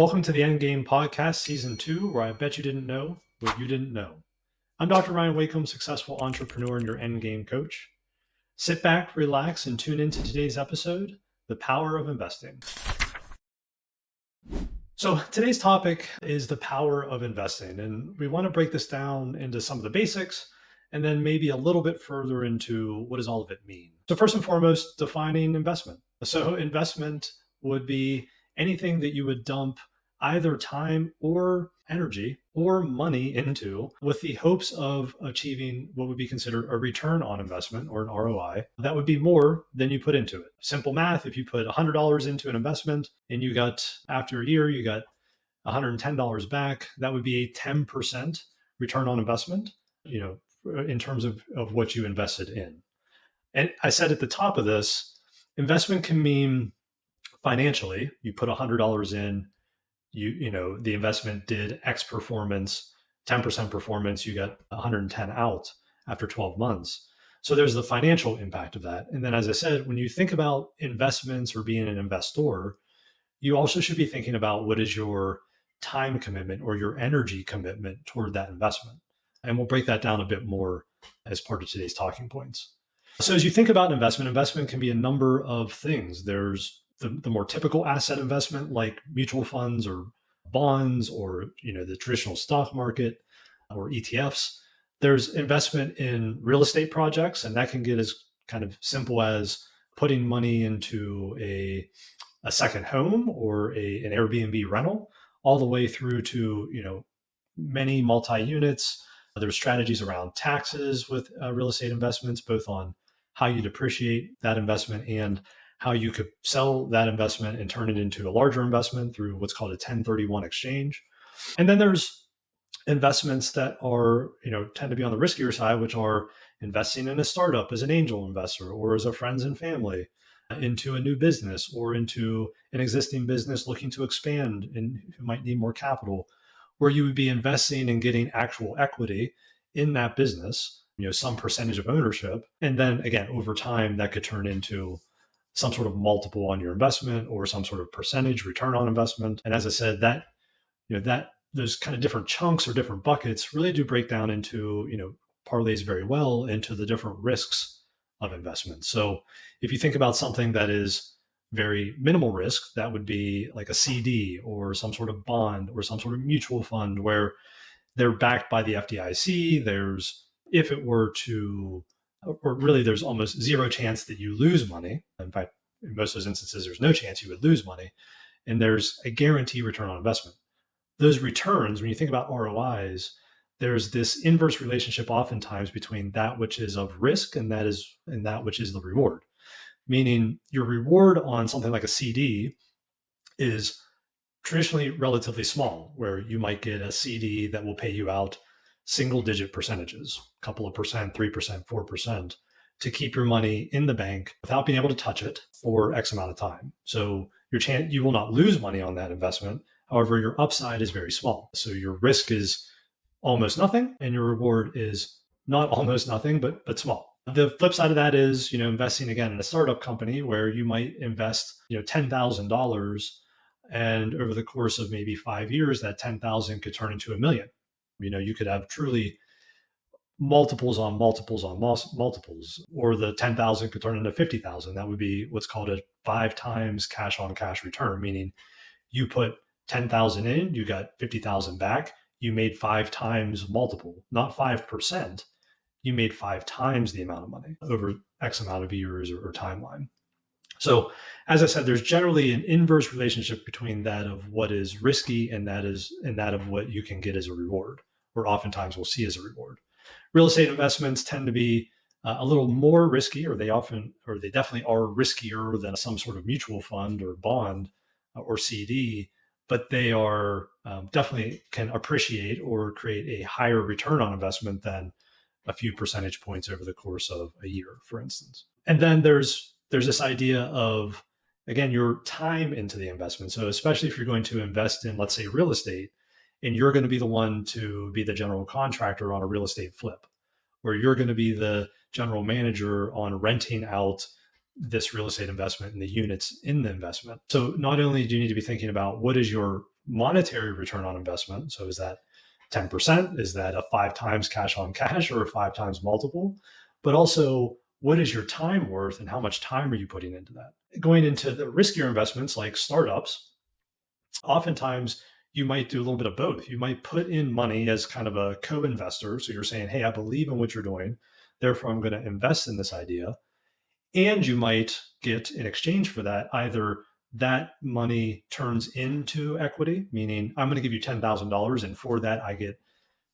Welcome to the Endgame Podcast, Season 2, where I bet you didn't know what you didn't know. I'm Dr. Ryan Wakeham, successful entrepreneur and your Endgame coach. Sit back, relax, and tune into today's episode, The Power of Investing. So today's topic is the power of investing, and we want to break this down into some of the basics and then maybe a little bit further into what does all of it mean. So first and foremost, defining investment. So investment would be anything that you would dump either time or energy or money into with the hopes of achieving what would be considered a return on investment or an ROI that would be more than you put into it. Simple math, if you put $100 into an investment and you got, after a year, you got $110 back, that would be a 10% return on investment, in terms of what you invested in. And I said at the top of this, investment can mean financially, you put $100 in, the investment did X performance, 10% performance, you got 110 out after 12 months. So there's the financial impact of that. And then, as I said, when you think about investments or being an investor, you also should be thinking about what is your time commitment or your energy commitment toward that investment. And we'll break that down a bit more as part of today's talking points. So as you think about investment can be a number of things. There's the more typical asset investment like mutual funds or bonds or the traditional stock market or ETFs. There's investment in real estate projects, and that can get as kind of simple as putting money into a second home or an Airbnb rental, all the way through to many multi-units. There's strategies around taxes with real estate investments, both on how you depreciate that investment and how you could sell that investment and turn it into a larger investment through what's called a 1031 exchange. And then there's investments that are, tend to be on the riskier side, which are investing in a startup as an angel investor or as a friends and family, into a new business or into an existing business looking to expand and who might need more capital, where you would be investing and getting actual equity in that business, some percentage of ownership. And then again, over time, that could turn into some sort of multiple on your investment or some sort of percentage return on investment. And as I said, that those kind of different chunks or different buckets really do break down into, parlays very well into the different risks of investment. So if you think about something that is very minimal risk, that would be like a CD or some sort of bond or some sort of mutual fund where they're backed by the FDIC. There's almost zero chance that you lose money. In fact, in most of those instances, there's no chance you would lose money. And there's a guaranteed return on investment. Those returns, when you think about ROIs, there's this inverse relationship oftentimes between that which is of risk and that which is the reward. Meaning your reward on something like a CD is traditionally relatively small, where you might get a CD that will pay you out single digit percentages, a couple of percent, 3%, 4%, to keep your money in the bank without being able to touch it for X amount of time. So you will not lose money on that investment. However, your upside is very small. So your risk is almost nothing, and your reward is not almost nothing, but small. The flip side of that is, investing again in a startup company where you might invest, $10,000, and over the course of maybe 5 years, that 10,000 could turn into $1 million. You could have truly multiples on multiples on multiples, or the 10,000 could turn into 50,000. That would be what's called a 5 times cash on cash return, meaning you put 10,000 in, you got 50,000 back. You made 5 times multiple, not 5%. You made 5 times the amount of money over X amount of years or timeline. So as I said, there's generally an inverse relationship between that of what is risky and that of what you can get as a reward, or oftentimes we'll see as a reward. Real estate investments tend to be a little more risky, or they definitely are riskier than some sort of mutual fund or bond or CD, but they are definitely can appreciate or create a higher return on investment than a few percentage points over the course of a year, for instance. And then there's this idea of, again, your time into the investment. So especially if you're going to invest in, let's say, real estate, and you're going to be the one to be the general contractor on a real estate flip, or you're going to be the general manager on renting out this real estate investment and the units in the investment. So not only do you need to be thinking about what is your monetary return on investment. So is that 10%? Is that a 5 times cash on cash or a 5 times multiple? But also, what is your time worth and how much time are you putting into that? Going into the riskier investments like startups, oftentimes you might do a little bit of both. You might put in money as kind of a co-investor. So you're saying, hey, I believe in what you're doing. Therefore, I'm going to invest in this idea. And you might get in exchange for that, either that money turns into equity, meaning I'm going to give you $10,000 and for that I get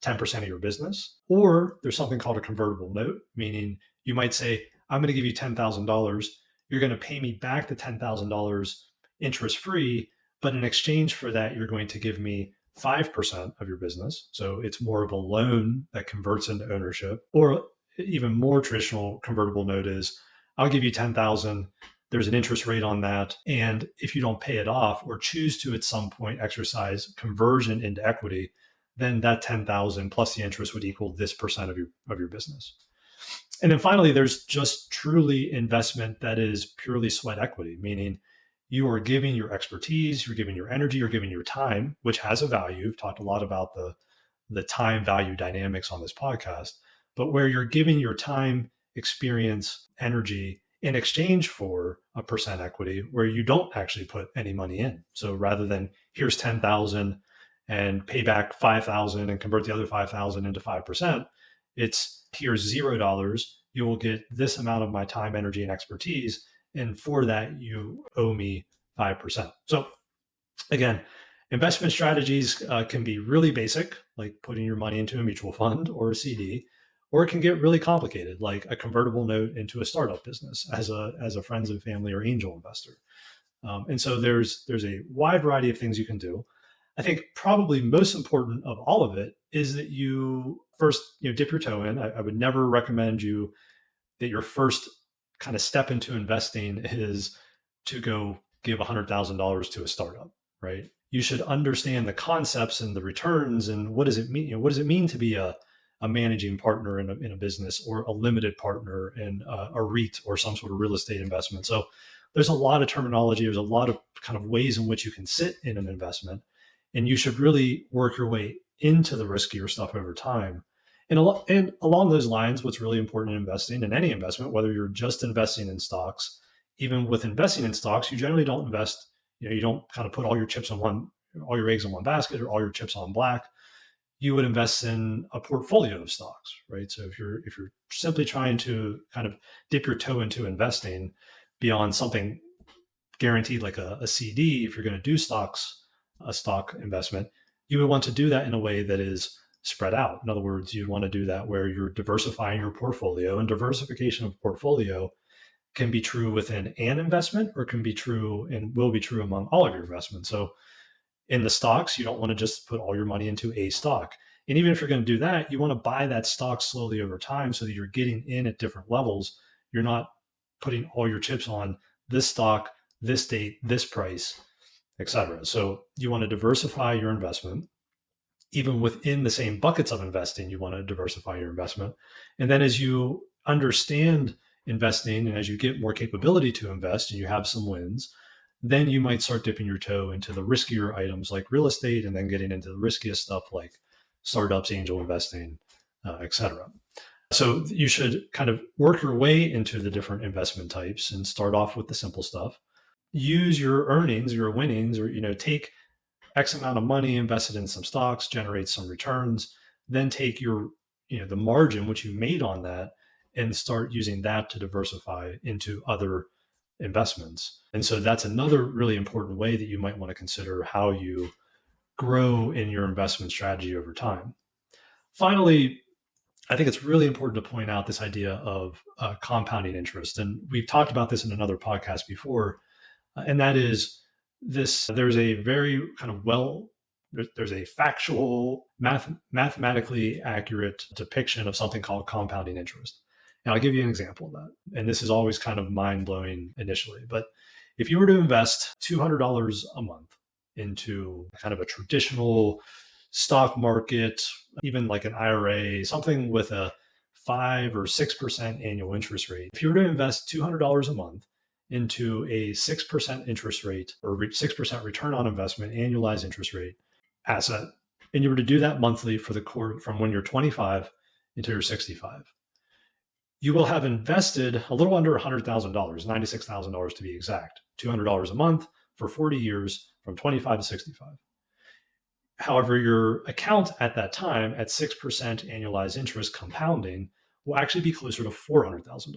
10% of your business. Or there's something called a convertible note, meaning you might say, I'm going to give you $10,000. You're going to pay me back the $10,000 interest free, but in exchange for that, you're going to give me 5% of your business. So it's more of a loan that converts into ownership. Or even more traditional convertible note is, I'll give you 10,000. There's an interest rate on that. And if you don't pay it off or choose to at some point exercise conversion into equity, then that 10,000 plus the interest would equal this percent of your business. And then finally, there's just truly investment that is purely sweat equity, meaning you are giving your expertise, you're giving your energy, you're giving your time, which has a value. We've talked a lot about the time value dynamics on this podcast, but where you're giving your time, experience, energy in exchange for a percent equity where you don't actually put any money in. So rather than here's 10,000 and pay back 5,000 and convert the other 5,000 into 5%, it's here's $0. You will get this amount of my time, energy, and expertise. And for that, you owe me 5%. So again, investment strategies can be really basic, like putting your money into a mutual fund or a CD, or it can get really complicated, like a convertible note into a startup business as a friends and family or angel investor. And so there's a wide variety of things you can do. I think probably most important of all of it is that you first, dip your toe in. I would never recommend that your first kind of step into investing is to go give $100,000 to a startup, right? You should understand the concepts and the returns and what does it mean? What does it mean to be a managing partner in a business, or a limited partner in a REIT or some sort of real estate investment? So there's a lot of terminology. There's a lot of kind of ways in which you can sit in an investment, and you should really work your way into the riskier stuff over time. And along those lines, what's really important in investing, in any investment, whether you're just investing in stocks, even with investing in stocks, you generally don't invest, you don't kind of put all your eggs in one basket or all your chips on black. You would invest in a portfolio of stocks, right? So if you're simply trying to kind of dip your toe into investing beyond something guaranteed like a CD, if you're going to do a stock investment, you would want to do that in a way that is spread out. In other words, you'd want to do that where you're diversifying your portfolio, and diversification of portfolio can be true within an investment, or can be true and will be true among all of your investments. So in the stocks, you don't want to just put all your money into a stock. And even if you're going to do that, you want to buy that stock slowly over time so that you're getting in at different levels. You're not putting all your chips on this stock, this date, this price, etc. So you want to diversify your investment. Even within the same buckets of investing, you want to diversify your investment. And then as you understand investing and as you get more capability to invest and you have some wins, then you might start dipping your toe into the riskier items like real estate, and then getting into the riskiest stuff like startups, angel investing, etc. So you should kind of work your way into the different investment types and start off with the simple stuff. Use your earnings, your winnings, or take X amount of money, invested in some stocks, generate some returns, then take your the margin which you made on that and start using that to diversify into other investments. And so that's another really important way that you might want to consider how you grow in your investment strategy over time. Finally, I think it's really important to point out this idea of compounding interest. And we've talked about this in another podcast before, and that is this: there's a very kind of there's a factual, mathematically accurate depiction of something called compounding interest. And I'll give you an example of that. And this is always kind of mind-blowing initially. But if you were to invest $200 a month into kind of a traditional stock market, even like an IRA, something with a 5 or 6% annual interest rate, if you were to invest $200 a month into a 6% interest rate or 6% return on investment, annualized interest rate asset, and you were to do that monthly for the core from when you're 25 until you're 65, you will have invested a little under $100,000, $96,000 to be exact, $200 a month for 40 years from 25 to 65. However, your account at that time at 6% annualized interest compounding will actually be closer to $400,000.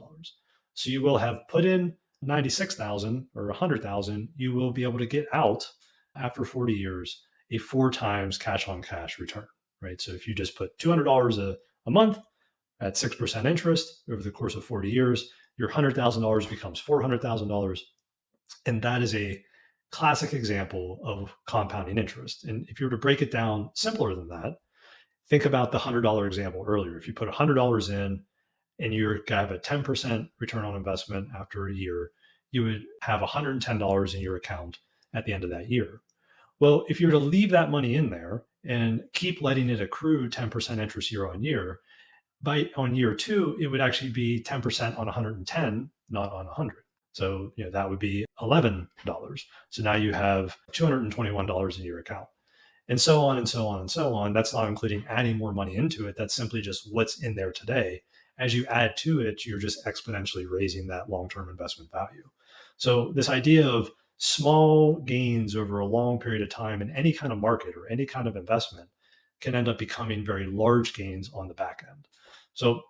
So you will have put in 96,000 or 100,000, you will be able to get out after 40 years a 4 times cash on cash return, right? So if you just put $200 a month at 6% interest over the course of 40 years, your $100,000 becomes $400,000. And that is a classic example of compounding interest. And if you were to break it down simpler than that, think about the $100 example earlier. If you put $100 in and you're going to have a 10% return on investment after a year, you would have $110 in your account at the end of that year. Well, if you were to leave that money in there and keep letting it accrue 10% interest year on year, on year 2, it would actually be 10% on 110, not on 100. So that would be $11. So now you have $221 in your account, and so on and so on and so on. That's not including adding more money into it. That's simply just what's in there today. As you add to it, you're just exponentially raising that long-term investment value. So this idea of small gains over a long period of time in any kind of market or any kind of investment can end up becoming very large gains on the back end. So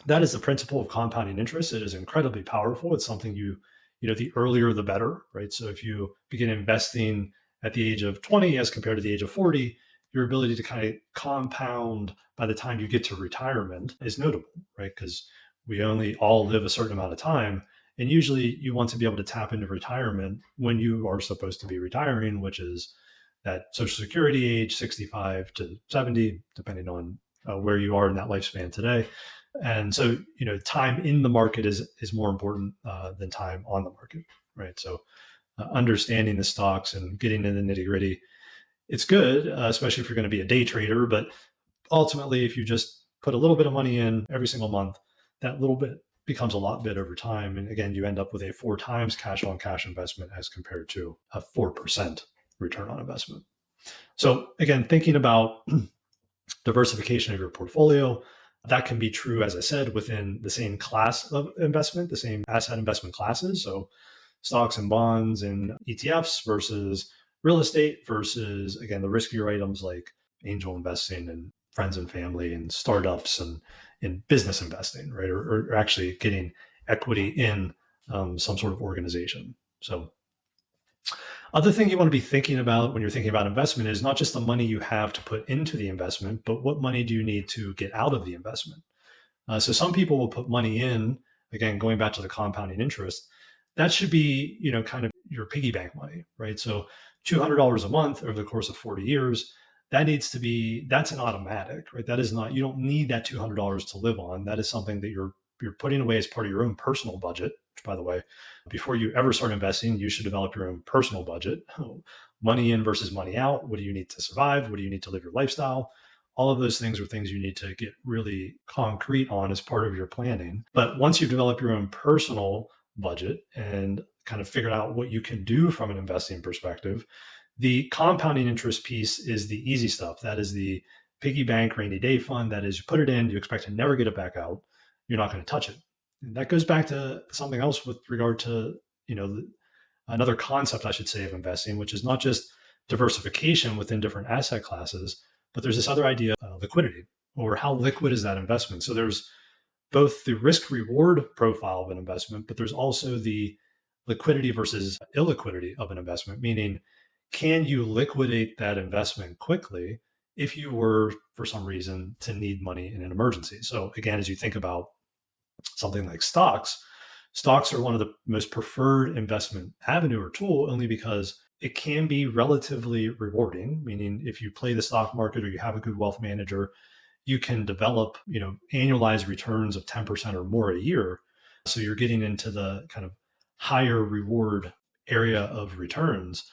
that is the principle of compounding interest. It is incredibly powerful. It's something the earlier the better, right? So if you begin investing at the age of 20 as compared to the age of 40, your ability to kind of compound by the time you get to retirement is notable, right? Because we only all live a certain amount of time. And usually you want to be able to tap into retirement when you are supposed to be retiring, which is that Social Security age, 65 to 70, depending on where you are in that lifespan today. And so, time in the market is more important than time on the market, right? So understanding the stocks and getting in the nitty gritty, it's good, especially if you're going to be a day trader. But ultimately, if you just put a little bit of money in every single month, that little bit becomes a lot bit over time. And again, you end up with a 4 times cash on cash investment as compared to a 4% return on investment. So again, thinking about diversification of your portfolio, that can be true, as I said, within the same class of investment, the same asset investment classes. So stocks and bonds and ETFs versus real estate versus, again, the riskier items like angel investing and friends and family and startups and in business investing, right? Or actually getting equity in some sort of organization. So other thing you want to be thinking about when you're thinking about investment is not just the money you have to put into the investment, but what money do you need to get out of the investment? So some people will put money in, again, going back to the compounding interest, that should be, kind of your piggy bank money, right? So $200 a month over the course of 40 years, that's an automatic, right? That is not, you don't need that $200 to live on. That is something that you're putting away as part of your own personal budget, which, by the way, before you ever start investing, you should develop your own personal budget. Money in versus money out. What do you need to survive? What do you need to live your lifestyle? All of those things are things you need to get really concrete on as part of your planning. But once you develop your own personal budget and kind of figure out what you can do from an investing perspective, the compounding interest piece is the easy stuff. That is the piggy bank rainy day fund. That is, you put it in, you expect to never get it back out. You're not going to touch it. And that goes back to something else with regard to, another concept, I should say, of investing, which is not just diversification within different asset classes, but there's this other idea of liquidity, or how liquid is that investment. So there's both the risk reward profile of an investment, but there's also the liquidity versus illiquidity of an investment, meaning, can you liquidate that investment quickly if you were, for some reason, to need money in an emergency? So again, as you think about something like stocks are one of the most preferred investment avenue or tool, only because it can be relatively rewarding, meaning if you play the stock market or you have a good wealth manager, you can develop, annualized returns of 10% or more a year. So you're getting into the kind of higher reward area of returns.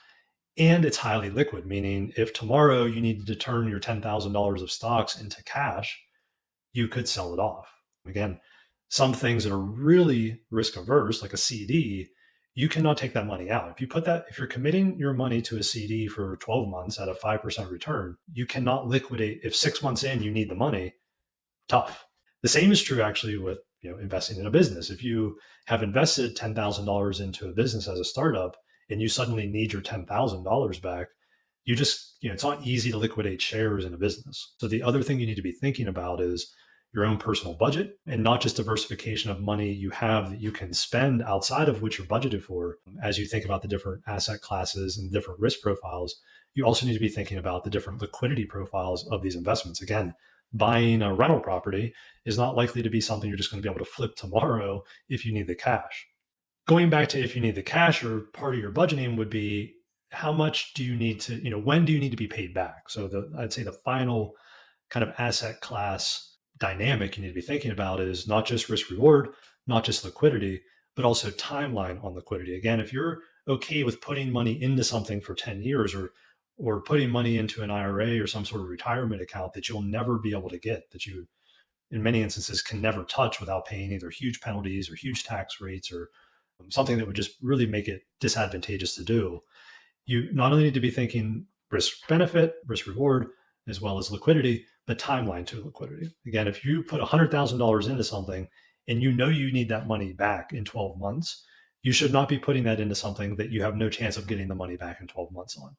And it's highly liquid, meaning if tomorrow you needed to turn your $10,000 of stocks into cash, you could sell it off. Again, some things that are really risk averse, like a CD, you cannot take that money out. If you're committing your money to a CD for 12 months at a 5% return, you cannot liquidate. If 6 months in you need the money, tough. The same is true actually with investing in a business. If you have invested $10,000 into a business as a startup and you suddenly need your $10,000 back, you just, it's not easy to liquidate shares in a business. So the other thing you need to be thinking about is your own personal budget, and not just diversification of money you have that you can spend outside of what you're budgeted for. As you think about the different asset classes and different risk profiles, you also need to be thinking about the different liquidity profiles of these investments. Again, buying a rental property is not likely to be something you're just going to be able to flip tomorrow if you need the cash. Going back to if you need the cash, or part of your budgeting would be how much do you need to, when do you need to be paid back? So I'd say the final kind of asset class dynamic you need to be thinking about is not just risk reward, not just liquidity, but also timeline on liquidity. Again, if you're okay with putting money into something for 10 years, or putting money into an IRA or some sort of retirement account that you'll never be able to get, that you in many instances can never touch without paying either huge penalties or huge tax rates, or something that would just really make it disadvantageous to do, you not only need to be thinking risk benefit, risk reward, as well as liquidity, but timeline to liquidity. Again, if you put $100,000 into something and you know you need that money back in 12 months, you should not be putting that into something that you have no chance of getting the money back in 12 months on.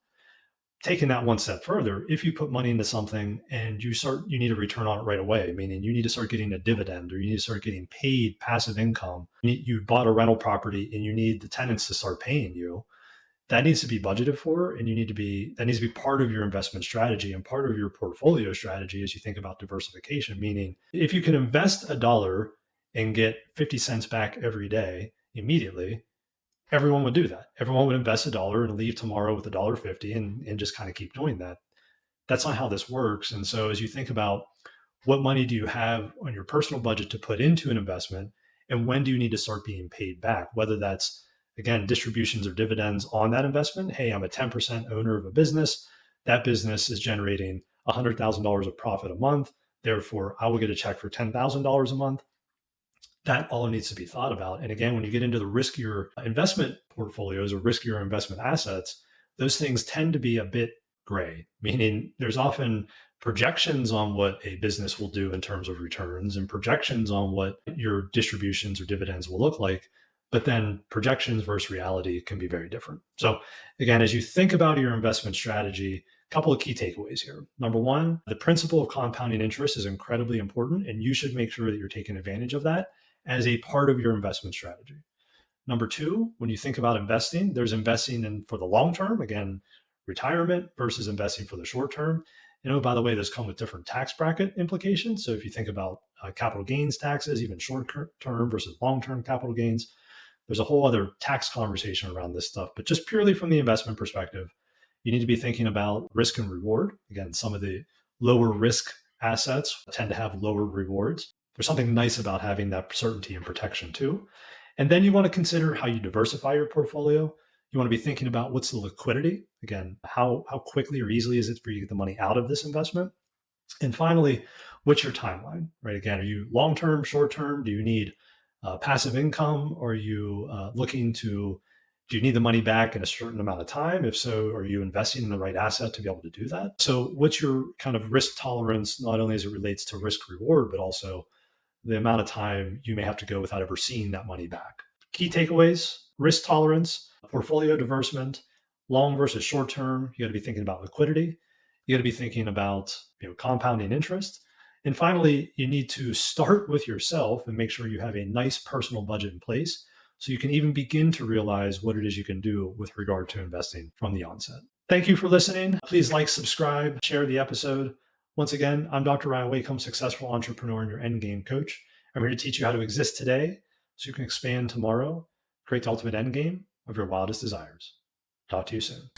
Taking that one step further, if you put money into something and you need a return on it right away, meaning you need to start getting a dividend, or you need to start getting paid passive income, you bought a rental property and you need the tenants to start paying you, that needs to be budgeted for, and that needs to be part of your investment strategy and part of your portfolio strategy as you think about diversification. Meaning, if you can invest $1 and get 50 cents back every day immediately, everyone would do that. Everyone would invest $1 and leave tomorrow with $1.50 and just kind of keep doing that. That's not how this works. And so as you think about what money do you have on your personal budget to put into an investment, and when do you need to start being paid back, whether that's, again, distributions or dividends on that investment. Hey, I'm a 10% owner of a business. That business is generating $100,000 of profit a month. Therefore, I will get a check for $10,000 a month. That all needs to be thought about. And again, when you get into the riskier investment portfolios or riskier investment assets, those things tend to be a bit gray, meaning there's often projections on what a business will do in terms of returns and projections on what your distributions or dividends will look like. But then projections versus reality can be very different. So again, as you think about your investment strategy, a couple of key takeaways here. Number one, the principle of compounding interest is incredibly important, and you should make sure that you're taking advantage of that as a part of your investment strategy. Number two, when you think about investing, there's investing in for the long term, again, retirement, versus investing for the short term. By the way, those come with different tax bracket implications. So if you think about capital gains taxes, even short term versus long term capital gains, there's a whole other tax conversation around this stuff. But just purely from the investment perspective, you need to be thinking about risk and reward. Again, some of the lower risk assets tend to have lower rewards. There's something nice about having that certainty and protection too. And then you want to consider how you diversify your portfolio. You want to be thinking about what's the liquidity. Again, how quickly or easily is it for you to get the money out of this investment? And finally, what's your timeline, right? Again, are you long-term, short-term? Do you need passive income? Or are you do you need the money back in a certain amount of time? If so, are you investing in the right asset to be able to do that? So what's your kind of risk tolerance, not only as it relates to risk reward, but also the amount of time you may have to go without ever seeing that money back? Key takeaways: risk tolerance, portfolio diversification, long versus short term. You got to be thinking about liquidity. You got to be thinking about compounding interest. And finally, you need to start with yourself and make sure you have a nice personal budget in place so you can even begin to realize what it is you can do with regard to investing from the onset. Thank you for listening. Please like, subscribe, share the episode. Once again, I'm Dr. Ryan Wacom, successful entrepreneur and your endgame coach. I'm here to teach you how to exist today so you can expand tomorrow, create the ultimate endgame of your wildest desires. Talk to you soon.